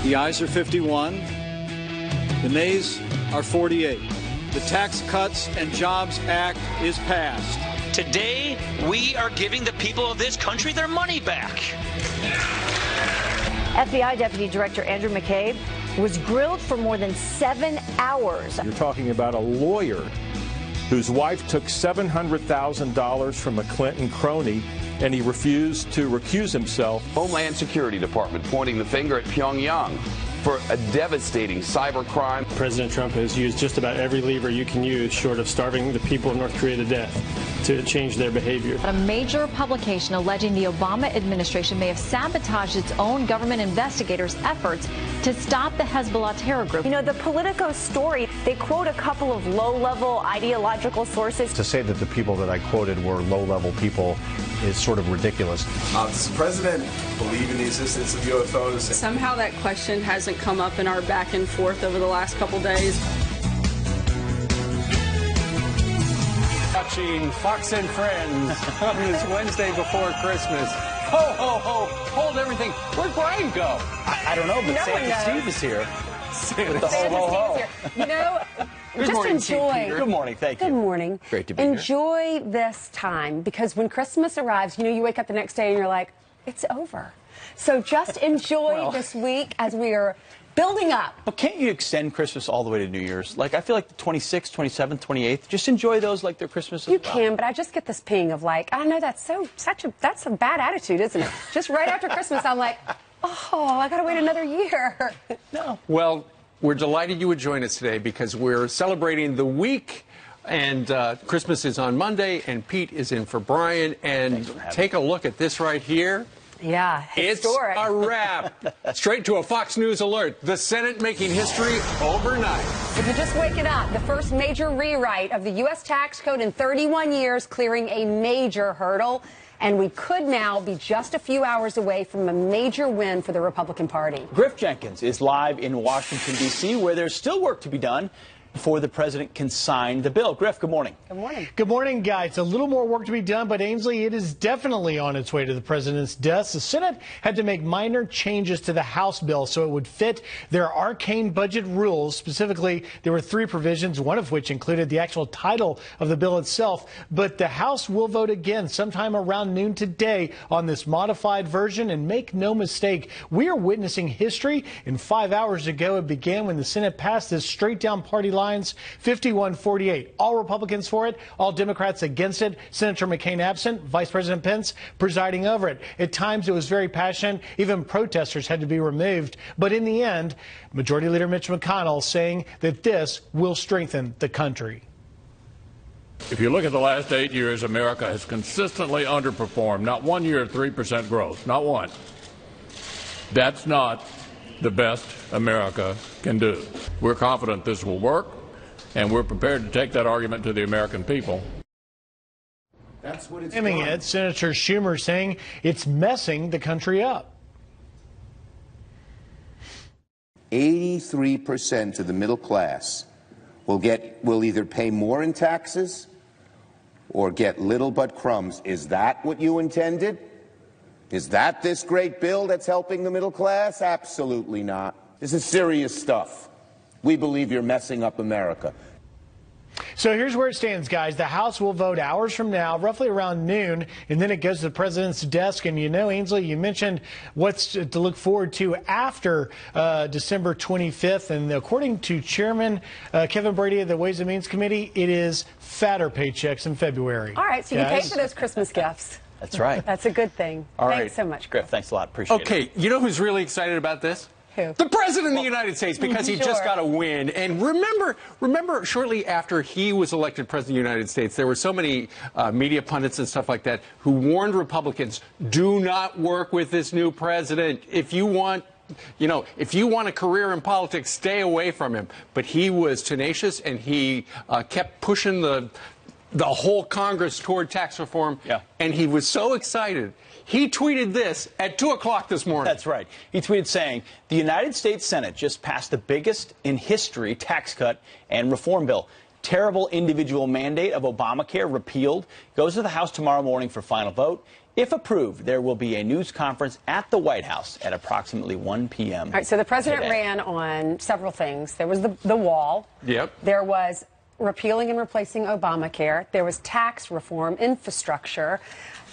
The ayes are 51. The nays are 48. The Tax Cuts and Jobs Act is passed. Today, we are giving the people of this country their money back. FBI Deputy Director Andrew McCabe was grilled for more than 7 hours. You're talking about a lawyer whose wife took $700,000 from a Clinton crony, and he refused to recuse himself. Homeland Security Department pointing the finger at Pyongyang for a devastating cyber crime. President Trump has used just about every lever you can use, short of starving the people of North Korea to death, to change their behavior. A major publication alleging the Obama administration may have sabotaged its own government investigators' efforts to stop the Hezbollah terror group. You know, the Politico story, they quote a couple of low-level ideological sources. To say that the people that I quoted were low-level people is sort of ridiculous. Does the president believe in the existence of UFOs? Somehow that question hasn't come up in our back and forth over the last couple days. Watching Fox and Friends on this Wednesday before Christmas. Ho, ho, ho, hold everything. Where'd Brian go? I don't know, but Santa Steve is here. With the ho, ho, ho. You know, Good just morning, enjoy. Good morning, thank you. Good morning. Great to be here. Enjoy this time, because when Christmas arrives, you know, you wake up the next day and you're like, it's over. So just enjoy this week as we are building up. But can't you extend Christmas all the way to New Year's? Like, I feel like the 26th, 27th, 28th, just enjoy those like they're Christmas as well. You can, but I just get this ping of like, I know that's that's a bad attitude, isn't it? Just right after Christmas, I'm like, oh, I got to wait another year. No. Well, we're delighted you would join us today because we're celebrating the week, and Christmas is on Monday, and Pete is in for Brian. And take a look at this right here. Yeah, historic. It's a wrap. Straight to a Fox News alert. The Senate making history overnight. If you're just waking up, the first major rewrite of the U.S. tax code in 31 years, clearing a major hurdle. And we could now be just a few hours away from a major win for the Republican Party. Griff Jenkins is live in Washington, D.C., where there's still work to be done before the president can sign the bill. Griff, good morning. Good morning. Good morning, guys. A little more work to be done, but Ainsley, it is definitely on its way to the president's desk. The Senate had to make minor changes to the House bill so it would fit their arcane budget rules. Specifically, there were 3 provisions, one of which included the actual title of the bill itself. But the House will vote again sometime around noon today on this modified version. And make no mistake, we are witnessing history. And 5 hours ago, it began when the Senate passed this straight down party lines, 51-48. All Republicans for it, all Democrats against it. Senator McCain absent, Vice President Pence presiding over it. At times it was very passionate. Even protesters had to be removed. But in the end, Majority Leader Mitch McConnell saying that this will strengthen the country. If you look at the last 8 years, America has consistently underperformed. Not one year of 3% growth. Not one. That's not the best America can do. We're confident this will work, and we're prepared to take that argument to the American people. That's what it's doing. Senator Schumer saying it's messing the country up. 83% of the middle class will either pay more in taxes or get little but crumbs. Is that what you intended? Is that this great bill that's helping the middle class? Absolutely not. This is serious stuff. We believe you're messing up America. So here's where it stands, guys. The House will vote hours from now, roughly around noon, and then it goes to the president's desk. And you know, Ainsley, you mentioned what's to look forward to after December 25th. And according to Chairman Kevin Brady of the Ways and Means Committee, it is fatter paychecks in February. All right, so you pay for those Christmas gifts. That's right. That's a good thing. All Thanks so much, Griff. Thanks a lot. Appreciate it. Okay, you know who's really excited about this? Who? The President of the United States, because he just got a win. And remember, shortly after he was elected President of the United States, there were so many media pundits and stuff like that who warned Republicans, do not work with this new president. If you want a career in politics, stay away from him. But he was tenacious, and he kept pushing the whole Congress toward tax reform. Yeah. And he was so excited. He tweeted this at 2 o'clock this morning. That's right. He tweeted saying, the United States Senate just passed the biggest in history tax cut and reform bill. Terrible individual mandate of Obamacare repealed. Goes to the House tomorrow morning for final vote. If approved, there will be a news conference at the White House at approximately 1 p.m. All right, so the president today. ran on several things. There was the wall. Yep. There was repealing and replacing Obamacare. There was tax reform, infrastructure.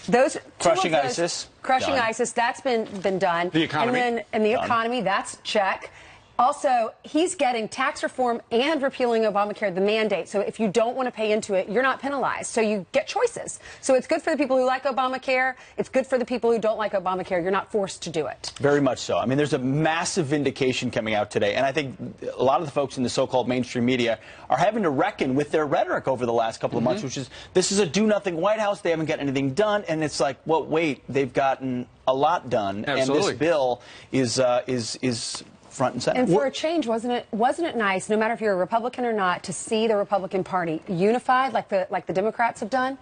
Those Crushing ISIS. Crushing Done. ISIS, that's been done. The economy. And the Done. economy, that's check. Also, he's getting tax reform and repealing Obamacare, the mandate. So if you don't want to pay into it, you're not penalized. So you get choices. So it's good for the people who like Obamacare. It's good for the people who don't like Obamacare. You're not forced to do it. Very much so. I mean, there's a massive vindication coming out today. And I think a lot of the folks in the so-called mainstream media are having to reckon with their rhetoric over the last couple of months, which is this is a do-nothing White House. They haven't gotten anything done. And it's like, well, wait, they've gotten a lot done. Absolutely. And this bill is front and center. And for a change, wasn't it nice, no matter if you're a Republican or not, to see the Republican Party unified like the Democrats have done?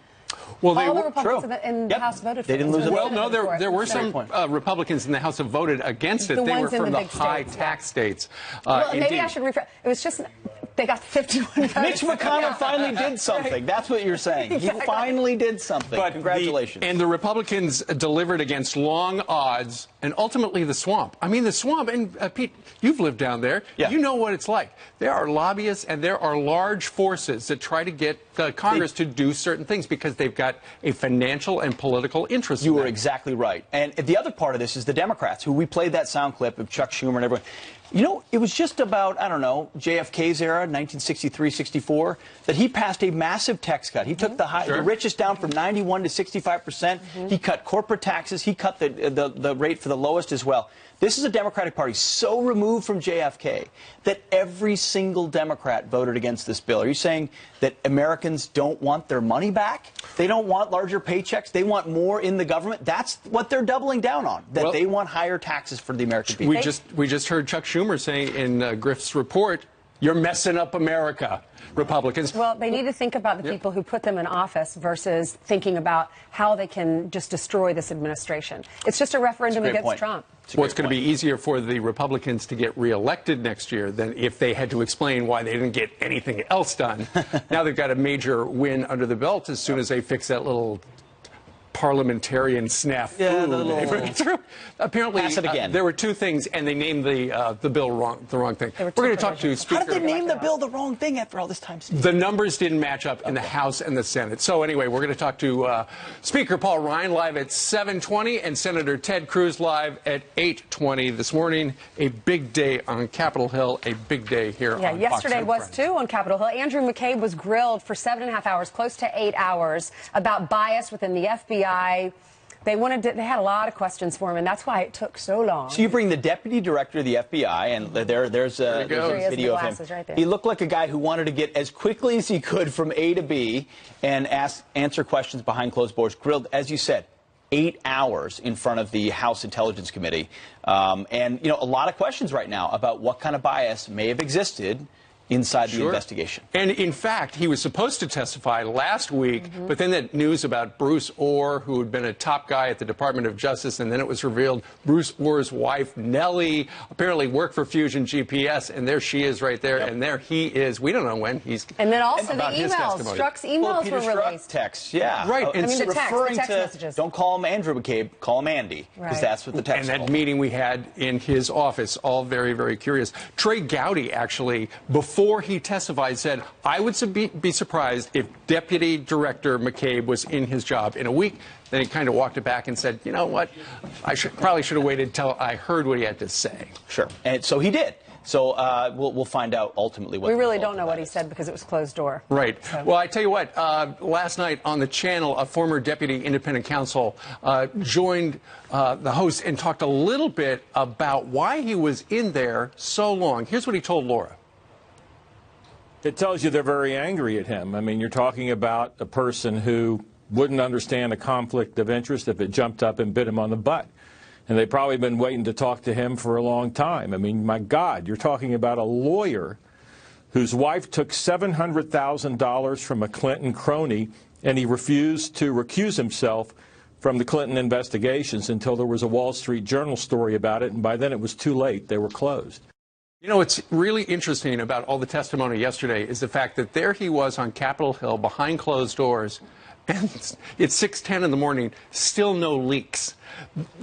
Well, all the Republicans in the House voted for They didn't lose a Well, no, there were some Republicans in the House that voted against it. The They were ones in from the the big high states, tax states. Well, maybe indeed. I should rephrase. It was just they got 51 votes. Mitch McConnell finally did something. That's what you're saying. Exactly. He finally did something. But congratulations. and the Republicans delivered against long odds and ultimately the swamp. I mean, the swamp, and Pete, you've lived down there. Yeah. You know what it's like. There are lobbyists and there are large forces that try to get Congress to do certain things because they've got a financial and political interest. You are exactly right. And the other part of this is the Democrats, who we played that sound clip of Chuck Schumer and everyone. You know, it was just about, I don't know, JFK's era, 1963-64, that he passed a massive tax cut. He took the richest down from 91 to 65%. He cut corporate taxes. He cut the rate for the lowest as well. This is a Democratic Party so removed from JFK that every single Democrat voted against this bill. Are you saying that Americans don't want their money back? They don't want larger paychecks? They want more in the government? That's what they're doubling down on, that they want higher taxes for the American people. We just heard Chuck Schumer saying in Griff's report, you're messing up America, Republicans. Well, they need to think about the people who put them in office versus thinking about how they can just destroy this administration. It's just a referendum against Trump. Well, it's going to be easier for the Republicans to get reelected next year than if they had to explain why they didn't get anything else done. Now they've got a major win under the belt as soon as they fix that little parliamentarian snafu. Yeah, apparently, pass it again. There were two things, and they named the bill the wrong thing. We're going to talk to Speaker. How did they name the bill the wrong thing after all this time? The numbers didn't match up in the House and the Senate. So anyway, we're going to talk to Speaker Paul Ryan live at 7:20 and Senator Ted Cruz live at 8:20 this morning. A big day on Capitol Hill, a big day here on Fox yesterday and was Friends. too on Capitol Hill. Andrew McCabe was grilled for 7.5 hours, close to 8 hours, about bias within the FBI. They had a lot of questions for him, and that's why it took so long. So you bring the deputy director of the FBI, and there's a video of him. Right there. He looked like a guy who wanted to get as quickly as he could from A to B and answer questions behind closed doors. Grilled, as you said, 8 hours in front of the House Intelligence Committee, and a lot of questions right now about what kind of bias may have existed inside the investigation. And in fact, he was supposed to testify last week, but then that news about Bruce Orr, who had been a top guy at the Department of Justice, and then it was revealed Bruce Orr's wife, Nellie, apparently worked for Fusion GPS, and there she is right there, and there he is. We don't know when he's... And then also the about his emails. testimony. Strzok's emails Peter were Strzok released. texts, yeah. Right. I mean, the referring text to, messages. don't call him Andrew McCabe, call him Andy, because that's what the text And that meeting we had in his office, all very, very curious. Trey Gowdy, actually, before he testified, said, I would be surprised if Deputy Director McCabe was in his job in a week. Then he kind of walked it back and said, you know what, I probably should have waited until I heard what he had to say. Sure. And so he did. So we'll find out ultimately what... We really don't know what he said because it was closed door. Right. So. Well, I tell you what, last night on the channel, a former deputy independent counsel joined the host and talked a little bit about why he was in there so long. Here's what he told Laura. It tells you they're very angry at him. I mean, you're talking about a person who wouldn't understand a conflict of interest if it jumped up and bit him on the butt. And they've probably been waiting to talk to him for a long time. I mean, my God, you're talking about a lawyer whose wife took $700,000 from a Clinton crony, and he refused to recuse himself from the Clinton investigations until there was a Wall Street Journal story about it, and by then it was too late. They were closed. You know, what's really interesting about all the testimony yesterday is the fact that there he was on Capitol Hill behind closed doors And it's 6:10 in the morning, still no leaks.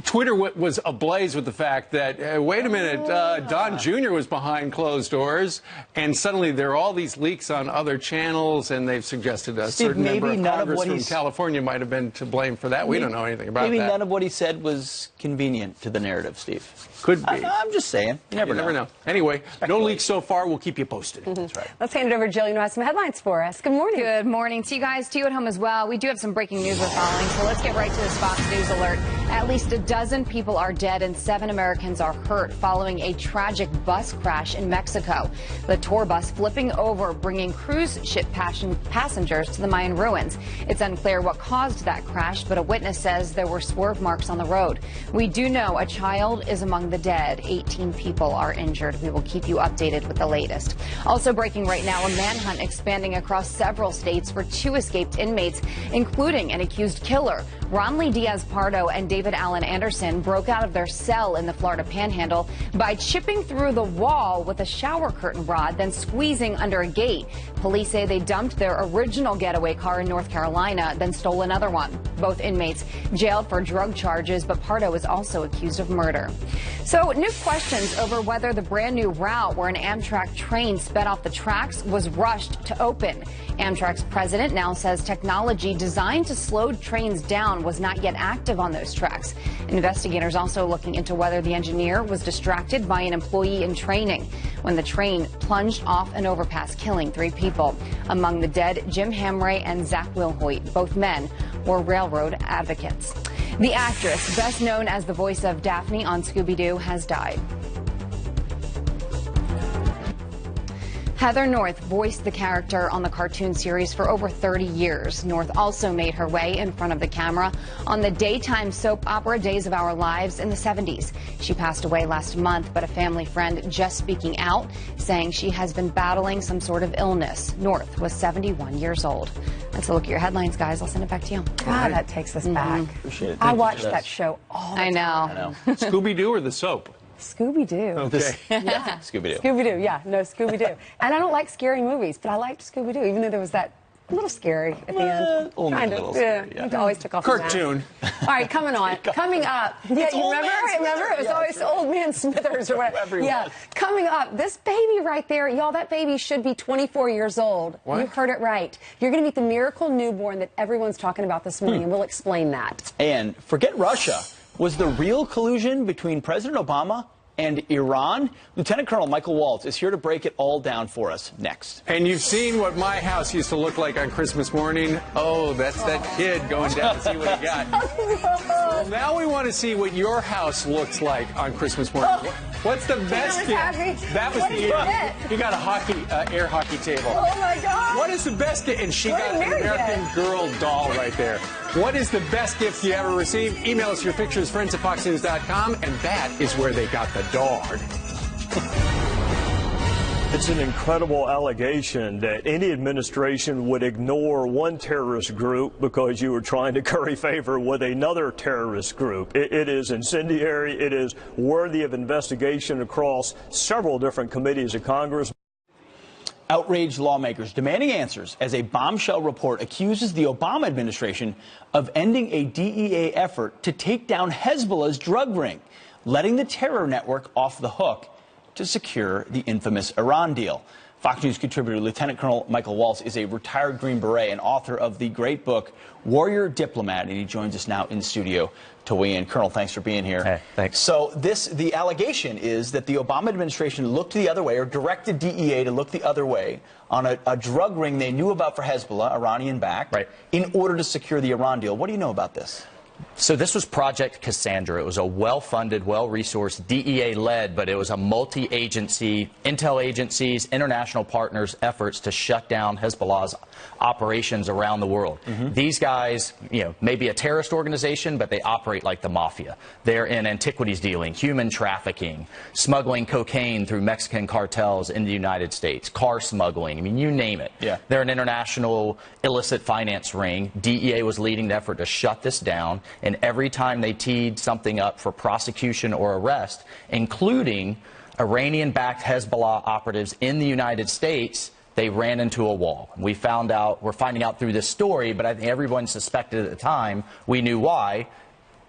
Twitter was ablaze with the fact that, wait a minute, Don Jr. was behind closed doors, and suddenly there are all these leaks on other channels, and they've suggested a certain member of Congress from California might have been to blame for that. We don't know anything about that. Maybe none of what he said was convenient to the narrative, Steve. Could be. I'm just saying. You never know. Anyway, no leaks so far. We'll keep you posted. That's right. Let's hand it over to Jill. You know, has some headlines for us. Good morning. Good morning to you guys, to you at home as well. We do have some breaking news we're following, so let's get right to this Fox News alert. At least a dozen people are dead and 7 Americans are hurt following a tragic bus crash in Mexico. The tour bus flipping over, bringing cruise ship passengers to the Mayan ruins. It's unclear what caused that crash, but a witness says there were swerve marks on the road. We do know a child is among the dead. 18 people are injured. We will keep you updated with the latest. Also breaking right now, a manhunt expanding across several states for 2 escaped inmates, including an accused killer. Ronley Diaz-Pardo and David Allen Anderson broke out of their cell in the Florida Panhandle by chipping through the wall with a shower curtain rod, then squeezing under a gate. Police say they dumped their original getaway car in North Carolina, then stole another one. Both inmates jailed for drug charges, but Pardo is also accused of murder. So new questions over whether the brand new route where an Amtrak train sped off the tracks was rushed to open. Amtrak's president now says technology designed to slow trains down was not yet active on those tracks. Investigators also looking into whether the engineer was distracted by an employee in training when the train plunged off an overpass, killing 3 people. Among the dead, Jim Hamray and Zach Wilhoit. Both men were railroad advocates. The actress, best known as the voice of Daphne on Scooby-Doo, has died. Heather North voiced the character on the cartoon series for over 30 years. North also made her way in front of the camera on the daytime soap opera Days of Our Lives in the 70s. She passed away last month, but a family friend just speaking out, saying she has been battling some sort of illness. North was 71 years old. That's a look at your headlines, guys. I'll send it back to you. God, that takes us back. Appreciate it. I watched that show all the time. I know. Scooby-Doo or the soap? Scooby-Doo. Okay. Yeah. Scooby-Doo. Scooby-Doo, yeah. No, Scooby-Doo. And I don't like scary movies, but I liked Scooby-Doo, even though there was that little scary at the end. Only Kind a of. little scary, yeah. It always took off Cartoon. the mask. All right, coming up. Yeah, you remember? It was always Old Man Smithers or whatever. Yeah. Coming up, this baby right there, y'all, that baby should be 24 years old. What? You heard it right. You're going to meet the miracle newborn that everyone's talking about this morning, and we'll explain that. And forget Russia. Was the real collusion between President Obama and Iran? Lieutenant Colonel Michael Waltz is here to break it all down for us next. And you've seen what my house used to look like on Christmas morning. Oh, that's that kid going down to see what he got. Well, now we want to see what your house looks like on Christmas morning. What's the best gift? That was the you got a air hockey table. Oh my God! What is the best gift? And she got an American Girl doll right there. What is the best gift you ever received? Email us your pictures, friends@foxnews.com, and that is where they got the dog. It's an incredible allegation that any administration would ignore one terrorist group because you were trying to curry favor with another terrorist group. It is incendiary. It is worthy of investigation across several different committees of Congress. Outraged lawmakers demanding answers as a bombshell report accuses the Obama administration of ending a DEA effort to take down Hezbollah's drug ring, letting the terror network off the hook to secure the infamous Iran deal. Fox News contributor Lieutenant Colonel Michael Waltz is a retired Green Beret and author of the great book Warrior Diplomat, and he joins us now in studio to weigh in. Colonel, thanks for being here. Hey, thanks. So the allegation is that the Obama administration looked the other way, or directed DEA to look the other way on a drug ring they knew about for Hezbollah, Iranian-backed, right, in order to secure the Iran deal. What do you know about this? So this was Project Cassandra. It was a well-funded, well-resourced, DEA-led, but it was a multi-agency, intel agencies, international partners' efforts to shut down Hezbollah's operations around the world. These guys, may be a terrorist organization, but they operate like the mafia. They're in antiquities dealing, human trafficking, smuggling cocaine through Mexican cartels in the United States, car smuggling, I mean, you name it. Yeah. They're an international illicit finance ring. DEA was leading the effort to shut this down. And every time they teed something up for prosecution or arrest, including Iranian-backed Hezbollah operatives in the United States, they ran into a wall. We're finding out through this story, but I think everyone suspected at the time. We knew why.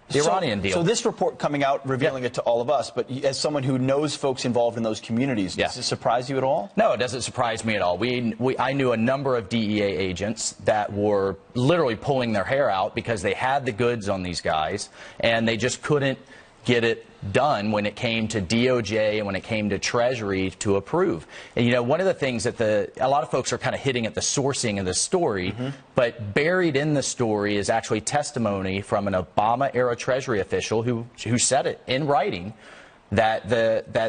The Iranian deal. So this report coming out, revealing it to all of us, but as someone who knows folks involved in those communities, does it surprise you at all? No, it doesn't surprise me at all. I knew a number of DEA agents that were literally pulling their hair out because they had the goods on these guys, and they just couldn't get it done when it came to DOJ and when it came to Treasury to approve. And, you know, one of the things that a lot of folks are kind of hitting at the sourcing of the story, but buried in the story is actually testimony from an Obama-era Treasury official who said it in writing, that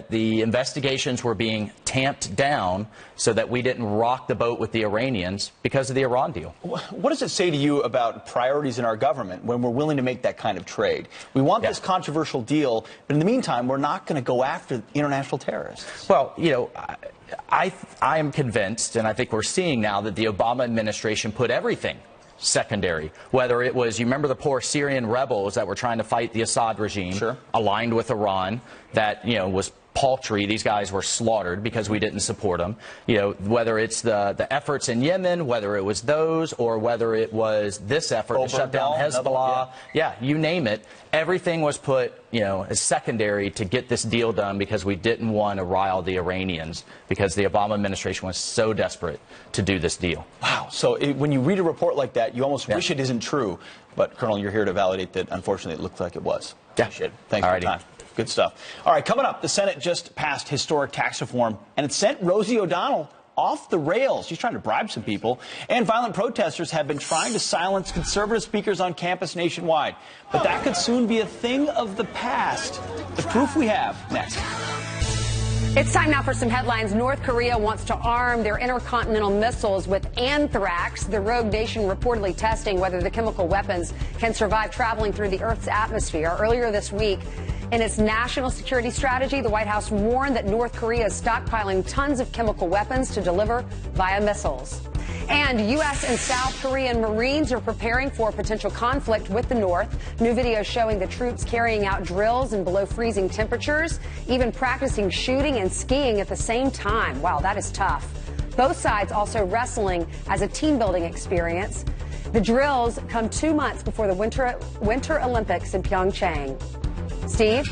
the investigations were being tamped down so that we didn't rock the boat with the Iranians because of the Iran deal. What does it say to you about priorities in our government when we're willing to make that kind of trade? We want this controversial deal, but in the meantime, we're not going to go after international terrorists. Well, you know, I am convinced, and I think we're seeing now, that the Obama administration put everything secondary. Whether it was, you remember the poor Syrian rebels that were trying to fight the Assad regime, aligned with Iran, that, you know, was paltry. These guys were slaughtered because we didn't support them. You know, whether it's the efforts in Yemen, whether it was those, or whether it was this effort to shut down Hezbollah, you name it, everything was put, you know, as secondary to get this deal done because we didn't want to rile the Iranians, because the Obama administration was so desperate to do this deal. Wow. So when you read a report like that, you almost wish it isn't true. But, Colonel, you're here to validate that, unfortunately, it looked like it was. Thanks for your time. Good stuff. All right, coming up, the Senate just passed historic tax reform, and it sent Rosie O'Donnell off the rails. She's trying to bribe some people. And violent protesters have been trying to silence conservative speakers on campus nationwide. But that could soon be a thing of the past. The proof we have next. It's time now for some headlines. North Korea wants to arm their intercontinental missiles with anthrax. The rogue nation reportedly testing whether the chemical weapons can survive traveling through the Earth's atmosphere. Earlier this week, in its national security strategy, the White House warned that North Korea is stockpiling tons of chemical weapons to deliver via missiles. And U.S. and South Korean Marines are preparing for a potential conflict with the North. New videos showing the troops carrying out drills in below freezing temperatures, even practicing shooting and skiing at the same time. Wow, that is tough. Both sides also wrestling as a team-building experience. The drills come 2 months before the Winter Olympics in Pyeongchang. Steve?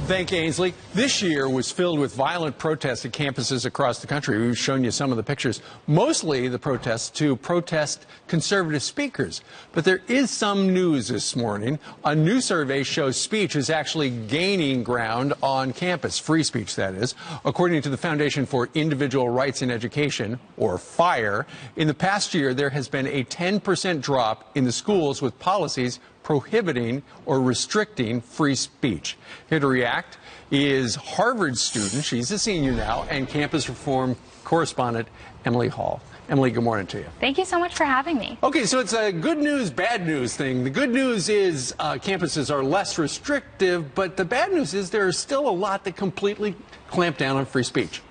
Thank you, Ainsley. This year was filled with violent protests at campuses across the country. We've shown you some of the pictures. Mostly the protests to protest conservative speakers. But there is some news this morning. A new survey shows speech is actually gaining ground on campus. Free speech, that is. According to the Foundation for Individual Rights in Education, or FIRE, in the past year there has been a 10% drop in the schools with policies prohibiting or restricting free speech. Here to react is Harvard student, she's a senior now, and campus reform correspondent Emily Hall. Emily, good morning to you. Thank you so much for having me. Okay, so it's a good news, bad news thing. The good news is campuses are less restrictive, but the bad news is there is still a lot that completely clamp down on free speech.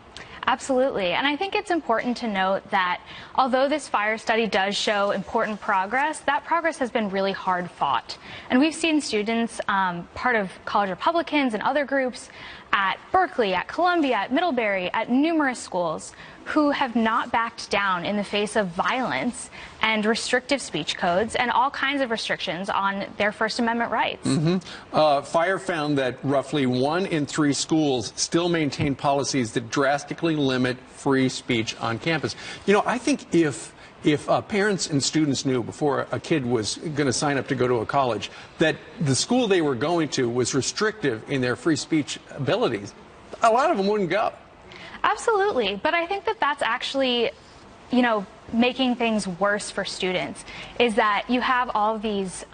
Absolutely. And I think it's important to note that although this FIRE study does show important progress, that progress has been really hard fought. And we've seen students, part of college Republicans and other groups at Berkeley, at Columbia, at Middlebury, at numerous schools, who have not backed down in the face of violence and restrictive speech codes and all kinds of restrictions on their First Amendment rights. FIRE found that roughly 1 in 3 schools still maintain policies that drastically limit free speech on campus. You know, I think if parents and students knew before a kid was going to sign up to go to a college that the school they were going to was restrictive in their free speech abilities, a lot of them wouldn't go. Absolutely. But I think that that's actually, you know, making things worse for students, is that you have all these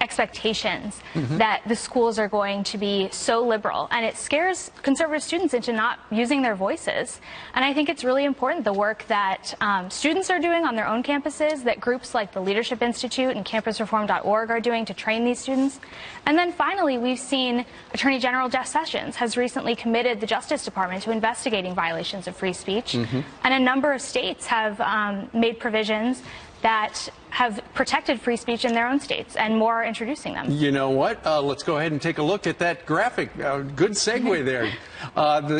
expectations that the schools are going to be so liberal, and it scares conservative students into not using their voices. And I think it's really important, the work that students are doing on their own campuses, that groups like the Leadership Institute and campusreform.org are doing to train these students. And then finally, we've seen Attorney General Jeff Sessions has recently committed the Justice Department to investigating violations of free speech. And a number of states have made provisions that have protected free speech in their own states, and more are introducing them. You know what? Let's go ahead and take a look at that graphic. Good segue there.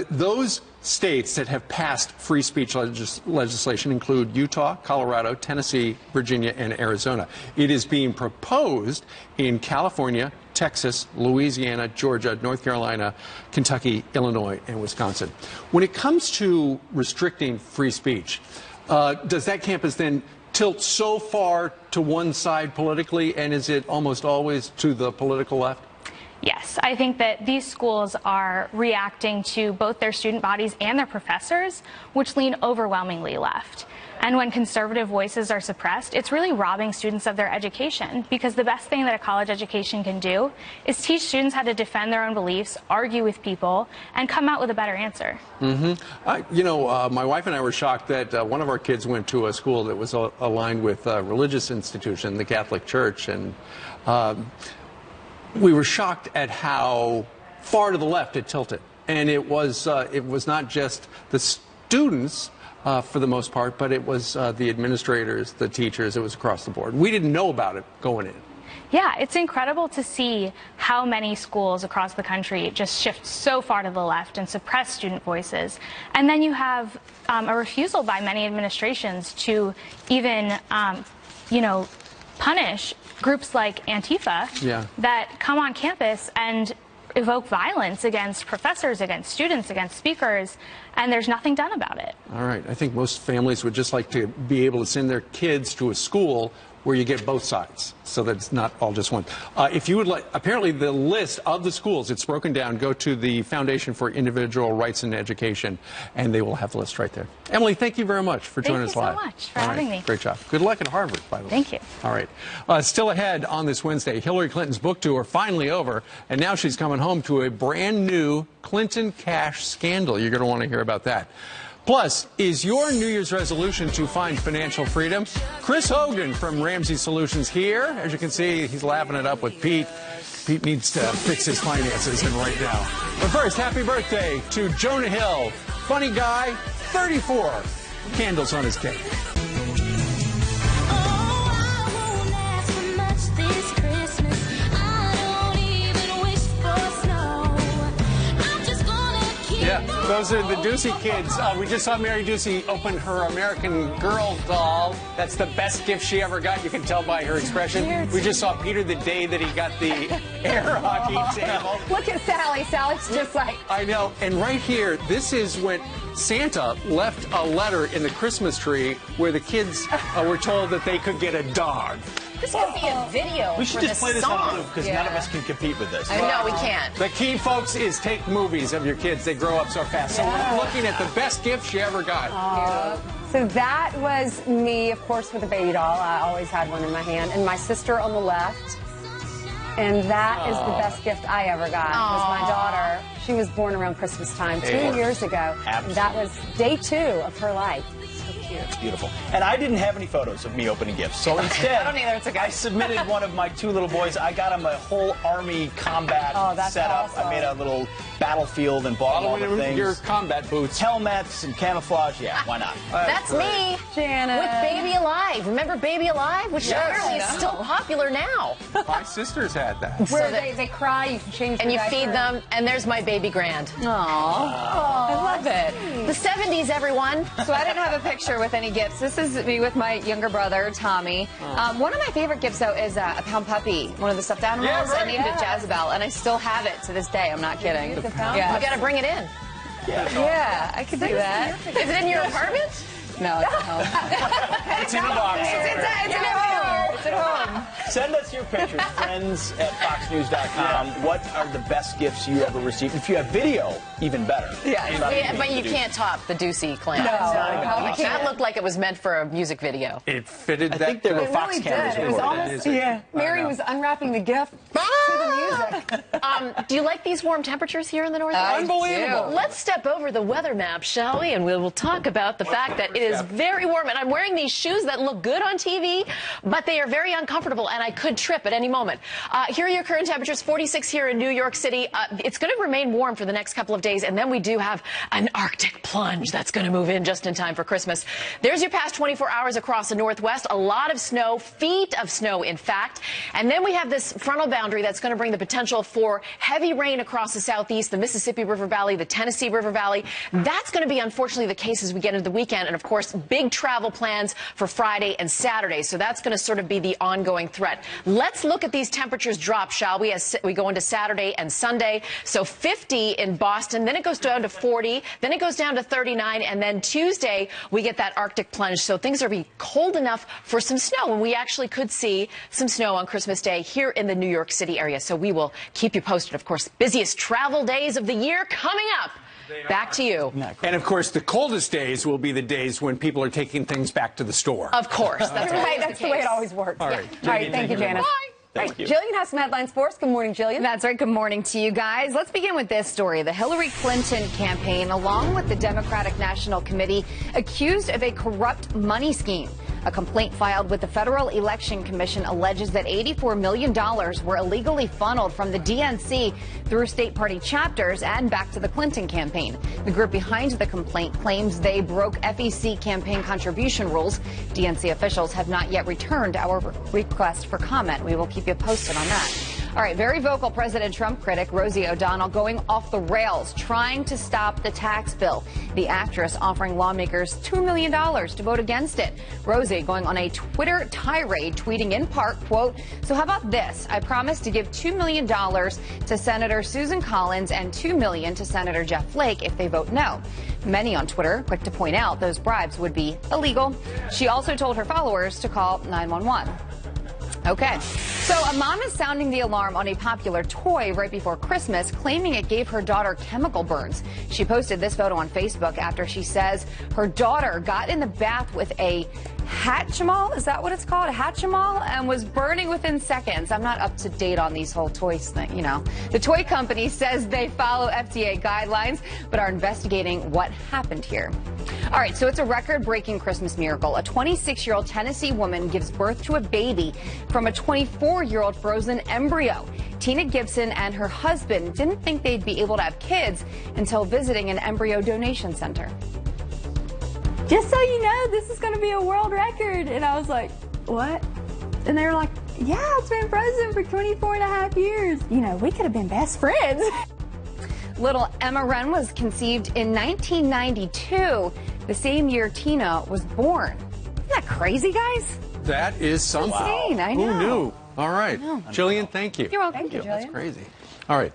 Those states that have passed free speech legislation include Utah, Colorado, Tennessee, Virginia, and Arizona. It is being proposed in California, Texas, Louisiana, Georgia, North Carolina, Kentucky, Illinois, and Wisconsin. When it comes to restricting free speech, does that campus then tilt so far to one side politically, and is it almost always to the political left? Yes, I think that these schools are reacting to both their student bodies and their professors, which lean overwhelmingly left. And when conservative voices are suppressed, it's really robbing students of their education, because the best thing that a college education can do is teach students how to defend their own beliefs, argue with people, and come out with a better answer. My wife and I were shocked that one of our kids went to a school that was aligned with a religious institution, the Catholic Church, and we were shocked at how far to the left it tilted. And it was not just the students, for the most part, but it was the administrators, the teachers. It was across the board. We didn't know about it going in. Yeah, it's incredible to see how many schools across the country just shift so far to the left and suppress student voices. And then you have a refusal by many administrations to even, punish groups like Antifa that come on campus and evoke violence against professors, against students, against speakers, and there's nothing done about it. All right. I think most families would just like to be able to send their kids to a school where you get both sides, so that it's not all just one. If you would like, apparently the list of the schools, it's broken down. Go to the Foundation for Individual Rights in Education, and they will have the list right there. Emily, thank you very much for joining us live. Thank you so much for having me. Great job. Good luck at Harvard, by the way. Thank you. All right. Still ahead on this Wednesday, Hillary Clinton's book tour finally over, and now she's coming home to a brand new Clinton cash scandal. You're going to want to hear about that. Plus, is your New Year's resolution to find financial freedom? Chris Hogan from Ramsey Solutions here. As you can see, he's laughing it up with Pete. Pete needs to fix his finances, and right now. But first, happy birthday to Jonah Hill. Funny guy, 34. Candles on his cake. Yeah, those are the Doocy kids. We just saw Mary Doocy open her American Girl doll. That's the best gift she ever got. You can tell by her expression. We just saw Peter the day that he got the air hockey table. Look at Sally. Sally's just like... I know. And right here, this is when Santa left a letter in the Christmas tree where the kids were told that they could get a dog. This could be a video. We should just play this on Blue, because none of us can compete with this. I know, we can't. The key, folks, is take movies of your kids. They grow up so fast. So we're looking at the best gift she ever got. So that was me, of course, with a baby doll. I always had one in my hand. And my sister on the left. And that is the best gift I ever got. Was my daughter. She was born around Christmas time 2 years ago. And that was day 2 of her life. It's beautiful. And I didn't have any photos of me opening gifts. So instead, I don't either. It's okay. I submitted one of my 2 little boys. I got him a whole Army combat setup. Awesome. I made a little battlefield and bought all the things. Your combat boots. Helmets and camouflage. Yeah, why not? That's me. Janet. With Baby Alive. Remember Baby Alive? Which apparently is still popular now. My sisters had that. Where they cry, you can change and you diaper. feed them, and there's my baby grand. Aww. I love it. The 70s, everyone. So I didn't have a picture with any gifts. This is me with my younger brother, Tommy. One of my favorite gifts, though, is a pound puppy, one of the stuffed animals. I named it Jezebel, and I still have it to this day. I'm not kidding. Yeah. You got to bring it in. Yeah, I could do that. Is it in your apartment? No, it's at home. It's in a box. It's at home. Send us your pictures, friends at foxnews.com. What are the best gifts you ever received? If you have video, even better. But you can't top the Doocy clan. No, that looked like it was meant for a music video. It fitted that. I think there were Fox cameras. It was almost, Mary was unwrapping the gift to the music. Do you like these warm temperatures here in the Northeast? Unbelievable. Let's step over the weather map, shall we? And we will talk about the fact that it is very warm. And I'm wearing these shoes that look good on TV, but they are very very uncomfortable, and I could trip at any moment. Here are your current temperatures, 46 here in New York City. It's going to remain warm for the next couple of days, and then we do have an Arctic plunge that's going to move in just in time for Christmas. There's your past 24 hours across the Northwest. A lot of snow, feet of snow, in fact. And then we have this frontal boundary that's going to bring the potential for heavy rain across the Southeast, the Mississippi River Valley, the Tennessee River Valley. That's going to be, unfortunately, the case as we get into the weekend. And, of course, big travel plans for Friday and Saturday. So that's going to sort of be the ongoing threat. Let's look at these temperatures drop, shall we, as we go into Saturday and Sunday. So 50 in Boston, then it goes down to 40, then it goes down to 39, and then Tuesday we get that Arctic plunge. So things are be cold enough for some snow, and we actually could see some snow on Christmas Day here in the New York City area. So we will keep you posted. Of course, busiest travel days of the year coming up. Back to you. And, of course, the coldest days will be the days when people are taking things back to the store. Of course. That's right. That's the way it always works. All right. All right. Thank you, Janice. Bye. Right. Jillian has some headlines for us. Good morning, Jillian. That's right. Good morning to you guys. Let's begin with this story. The Hillary Clinton campaign, along with the Democratic National Committee, accused of a corrupt money scheme. A complaint filed with the Federal Election Commission alleges that $84 million were illegally funneled from the DNC through state party chapters and back to the Clinton campaign. The group behind the complaint claims they broke FEC campaign contribution rules. DNC officials have not yet returned our request for comment. We will keep you posted on that. All right, very vocal President Trump critic Rosie O'Donnell going off the rails, trying to stop the tax bill. The actress offering lawmakers $2 million to vote against it. Rosie going on a Twitter tirade, tweeting in part, quote, "So how about this? I promise to give $2 million to Senator Susan Collins and $2 million to Senator Jeff Flake if they vote no." Many on Twitter quick to point out those bribes would be illegal. She also told her followers to call 911. Okay, so a mom is sounding the alarm on a popular toy right before Christmas, claiming it gave her daughter chemical burns. She posted this photo on Facebook after she says her daughter got in the bath with a Hatchimal, is that what it's called? A Hatchimal, and was burning within seconds. I'm not up to date on these whole toys thing, you know. The toy company says they follow FDA guidelines, but are investigating what happened here. All right, so it's a record-breaking Christmas miracle. A 26-year-old Tennessee woman gives birth to a baby from a 24-year-old frozen embryo. Tina Gibson and her husband didn't think they'd be able to have kids until visiting an embryo donation center. Just so you know, this is going to be a world record. And I was like, what? And they were like, yeah, it's been frozen for 24 and a half years. You know, we could have been best friends. Little Emma Wren was conceived in 1992, the same year Tina was born. Isn't that crazy, guys? That is something. Insane, I know. Who knew? All right. Jillian, thank you. You're welcome. Thank you, Jillian. That's crazy. All right.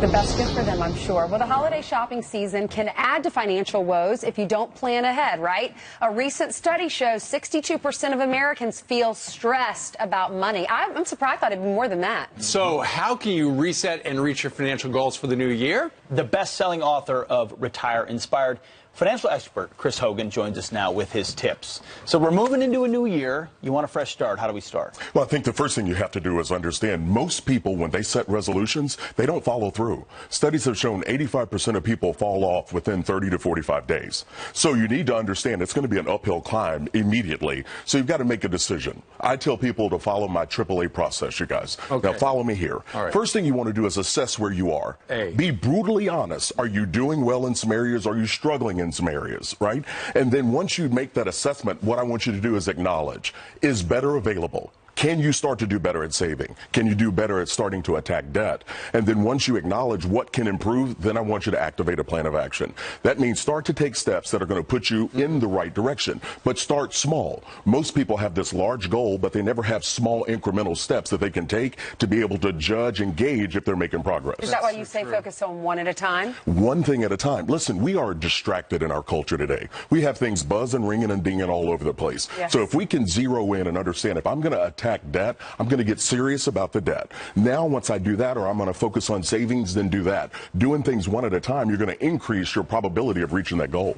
The best gift for them, I'm sure. Well, the holiday shopping season can add to financial woes if you don't plan ahead, right? A recent study shows 62% of Americans feel stressed about money. I'm surprised. I thought it'd be more than that. So how can you reset and reach your financial goals for the new year? The best-selling author of Retire Inspired, financial expert Chris Hogan joins us now with his tips. So we're moving into a new year. You want a fresh start. How do we start? Well, I think the first thing you have to do is understand most people, when they set resolutions, they don't follow through. Studies have shown 85% of people fall off within 30 to 45 days. So you need to understand it's going to be an uphill climb immediately. So you've got to make a decision. I tell people to follow my AAA process, you guys. Okay. Now follow me here. All right. First thing you want to do is assess where you are. Be brutally honest. Are you doing well in some areas? Are you struggling in some areas, right? And then once you make that assessment, what I want you to do is acknowledge, is better available? Can you start to do better at saving? Can you do better at starting to attack debt? And then once you acknowledge what can improve, then I want you to activate a plan of action. That means start to take steps that are going to put you in the right direction, but start small. Most people have this large goal, but they never have small incremental steps that they can take to be able to judge and gauge if they're making progress. Is that why you say focus on one at a time? One thing at a time. Listen, we are distracted in our culture today. We have things buzzing, ringing, and dinging all over the place. Yes. So if we can zero in and understand, if I'm going to attack debt, I'm going to get serious about the debt. Now, once I do that, or I'm going to focus on savings, then do that. Doing things one at a time, you're going to increase your probability of reaching that goal.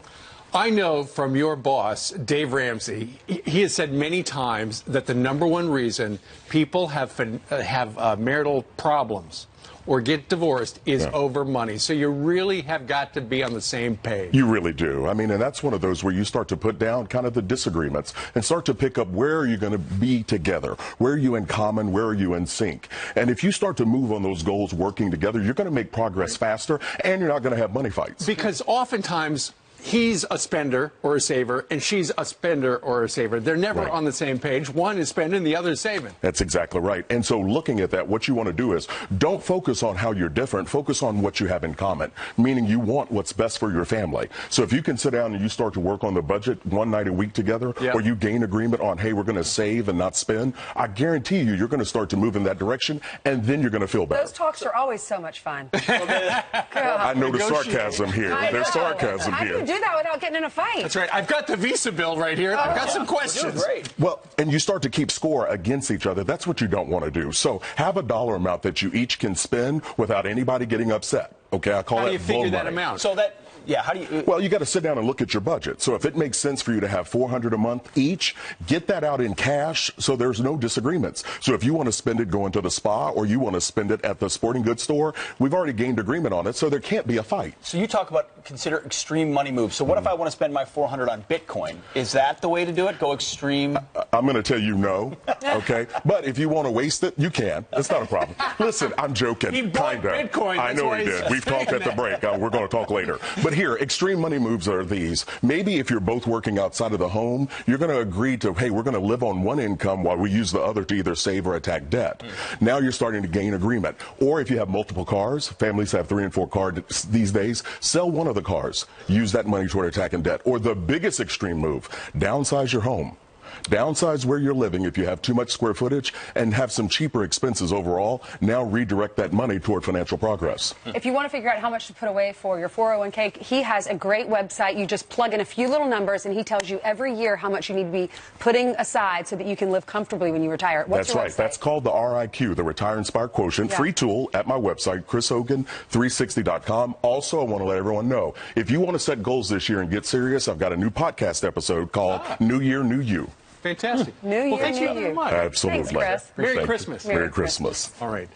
I know from your boss, Dave Ramsey, he has said many times that the #1 reason people have marital problems or get divorced is over money. So you really have got to be on the same page. You really do. I mean, and that's one of those where you start to put down kind of the disagreements and start to pick up where are you going to be together? Where are you in common? Where are you in sync? And if you start to move on those goals working together, you're going to make progress faster, and you're not going to have money fights. Because oftentimes he's a spender or a saver, and she's a spender or a saver. They're never on the same page. One is spending, the other is saving. That's exactly right. And so looking at that, what you want to do is don't focus on how you're different. Focus on what you have in common, meaning you want what's best for your family. So if you can sit down and you start to work on the budget one night a week together, or you gain agreement on, hey, we're going to save and not spend, I guarantee you're going to start to move in that direction, and then you're going to feel better. Those talks are always so much fun. I know the sarcasm here. There's sarcasm here. Do that without getting in a fight. That's right. I've got the visa bill right here. I've got some questions. Well, and you start to keep score against each other. That's what you don't want to do. So have a dollar amount that you each can spend without anybody getting upset. Okay, I call How that do you figure that money. amount? So that, yeah, how do you... Well, you got to sit down and look at your budget. So if it makes sense for you to have $400 a month each, get that out in cash so there's no disagreements. So if you want to spend it going to the spa or you want to spend it at the sporting goods store, we've already gained agreement on it, so there can't be a fight. So you talk about consider extreme money moves. So what if I want to spend my $400 on Bitcoin? Is that the way to do it? Go extreme? I'm going to tell you no, okay? But if you want to waste it, you can. It's not a problem. Listen, I'm joking. He bought Bitcoin. I know he did. We've talked at the break. We're going to talk later. But here, extreme money moves are these. Maybe if you're both working outside of the home, you're going to agree to, hey, we're going to live on one income while we use the other to either save or attack debt. Now you're starting to gain agreement. Or if you have multiple cars, families have 3 and 4 cars these days, sell one of the cars. Use that money toward attacking debt. Or the biggest extreme move, downsize your home. Downsize where you're living if you have too much square footage and have some cheaper expenses overall. Now redirect that money toward financial progress. If you want to figure out how much to put away for your 401k, he has a great website. You just plug in a few little numbers and he tells you every year how much you need to be putting aside so that you can live comfortably when you retire. What's That's right. That's called the RIQ, the Retire Inspired Quotient. Free tool at my website, chrishogan360.com. Also, I want to let everyone know, if you want to set goals this year and get serious, I've got a new podcast episode called New Year, New You. Fantastic. New Year, thank you very much. Absolutely. Thanks, Chris. Merry Christmas. Merry Christmas. All right.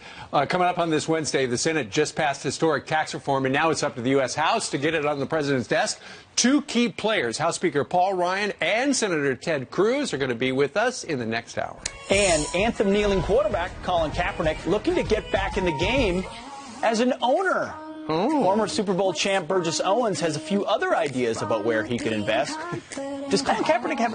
Coming up on this Wednesday, the Senate just passed historic tax reform, and now it's up to the U.S. House to get it on the president's desk. 2 key players, House Speaker Paul Ryan and Senator Ted Cruz, are going to be with us in the next hour. And anthem-kneeling quarterback Colin Kaepernick looking to get back in the game as an owner. Former Super Bowl champ Burgess Owens has a few other ideas about where he could invest. Does Colin Kaepernick have